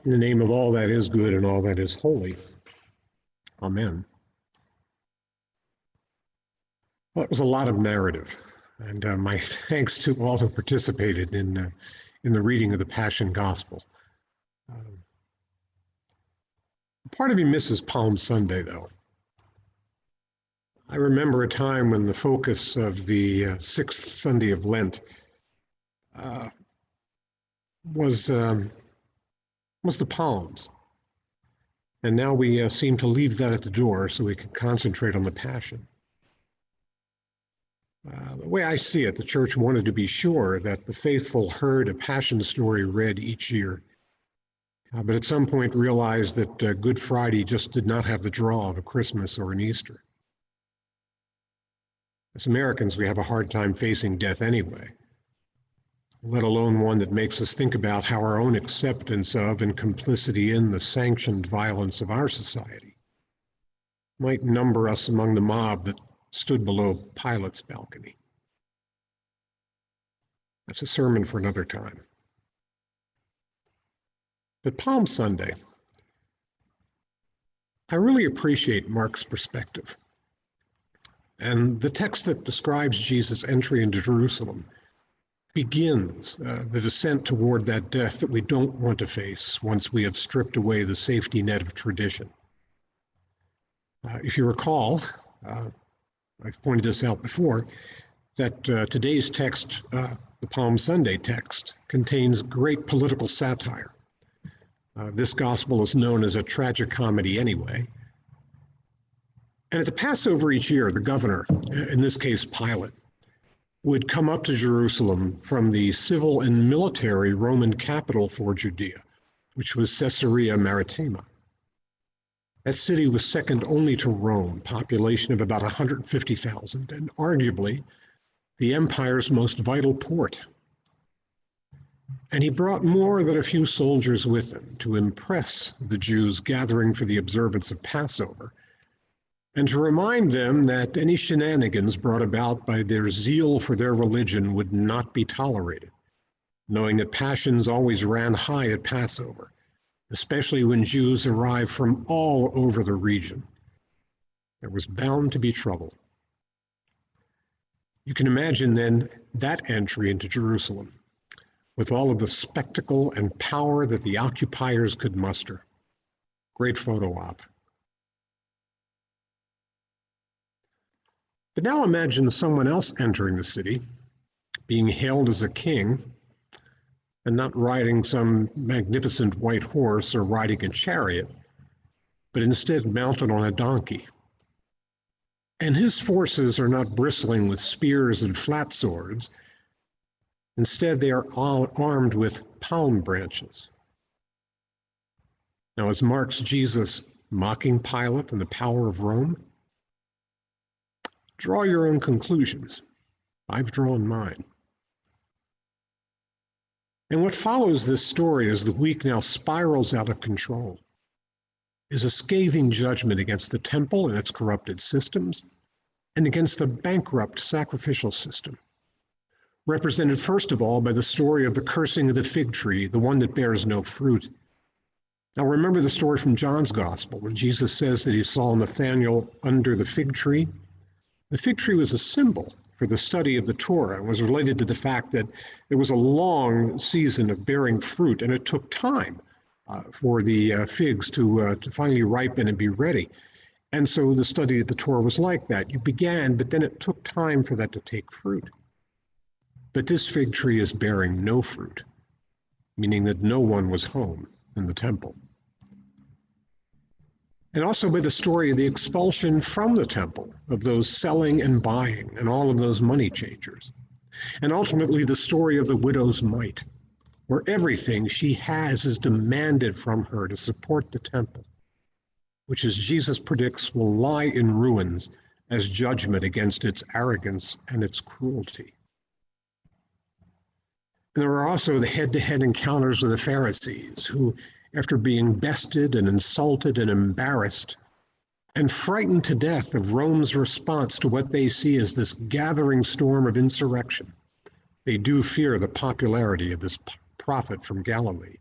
In the name of all that is good and all that is holy. Amen. Well, it was a lot of narrative, and my thanks to all who participated in the reading of the Passion Gospel. Part of me misses Palm Sunday, though. I remember a time when the focus of the sixth Sunday of Lent was the palms. And now we seem to leave that at the door so we can concentrate on the Passion. The way I see it, the Church wanted to be sure that the faithful heard a Passion story read each year, but at some point realized that Good Friday just did not have the draw of a Christmas or an Easter. As Americans, we have a hard time facing death anyway, let alone one that makes us think about how our own acceptance of and complicity in the sanctioned violence of our society might number us among the mob that stood below Pilate's balcony. That's a sermon for another time. But Palm Sunday, I really appreciate Mark's perspective. And the text that describes Jesus' entry into Jerusalem begins the descent toward that death that we don't want to face once we have stripped away the safety net of tradition. If you recall, I've pointed this out before, that today's text, the Palm Sunday text, contains great political satire. This gospel is known as a tragicomedy anyway. And at the Passover each year, the governor, in this case Pilate, would come up to Jerusalem from the civil and military Roman capital for Judea, which was Caesarea Maritima. That city was second only to Rome, population of about 150,000, and arguably the empire's most vital port. And he brought more than a few soldiers with him to impress the Jews gathering for the observance of Passover, and to remind them that any shenanigans brought about by their zeal for their religion would not be tolerated, knowing that passions always ran high at Passover, especially when Jews arrived from all over the region. There was bound to be trouble. You can imagine then that entry into Jerusalem, with all of the spectacle and power that the occupiers could muster. Great photo op. But now imagine someone else entering the city, being hailed as a king, and not riding some magnificent white horse or riding a chariot, but instead mounted on a donkey. And his forces are not bristling with spears and flat swords. Instead, they are all armed with palm branches. Now, is Mark's Jesus mocking Pilate and the power of Rome? Draw your own conclusions. I've drawn mine. And what follows this story as the week now spirals out of control is a scathing judgment against the temple and its corrupted systems, and against the bankrupt sacrificial system, represented first of all by the story of the cursing of the fig tree, the one that bears no fruit. Now remember the story from John's Gospel when Jesus says that he saw Nathanael under the fig tree. The fig tree was a symbol for the study of the Torah and was related to the fact that there was a long season of bearing fruit, and it took time for the figs to finally ripen and be ready. And so the study of the Torah was like that. You began, but then it took time for that to take fruit. But this fig tree is bearing no fruit, meaning that no one was home in the temple. And also by the story of the expulsion from the temple of those selling and buying and all of those money changers. And ultimately the story of the widow's mite, where everything she has is demanded from her to support the temple, which, as Jesus predicts, will lie in ruins as judgment against its arrogance and its cruelty. And there are also the head-to-head encounters with the Pharisees, who, after being bested and insulted and embarrassed, and frightened to death of Rome's response to what they see as this gathering storm of insurrection, they do fear the popularity of this prophet from Galilee.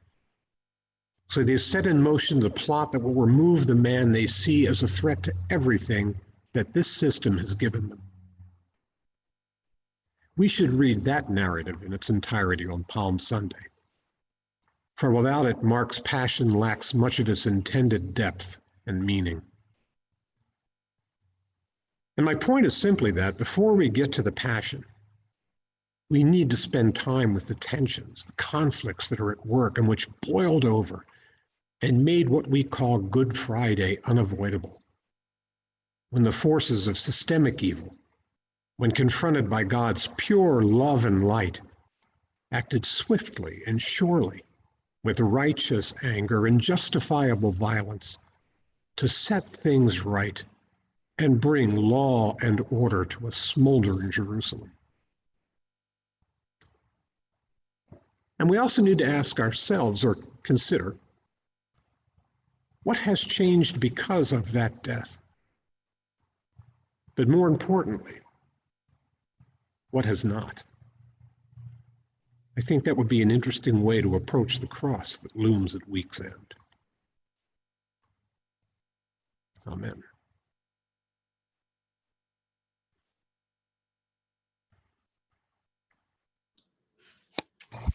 So they set in motion the plot that will remove the man they see as a threat to everything that this system has given them. We should read that narrative in its entirety on Palm Sunday, for without it, Mark's passion lacks much of its intended depth and meaning. And my point is simply that before we get to the passion, we need to spend time with the tensions, the conflicts that are at work and which boiled over and made what we call Good Friday unavoidable. When the forces of systemic evil, when confronted by God's pure love and light, acted swiftly and surely with righteous anger and justifiable violence to set things right and bring law and order to a smoldering Jerusalem. And we also need to ask ourselves or consider, what has changed because of that death? But more importantly, what has not? I think that would be an interesting way to approach the cross that looms at week's end. Amen.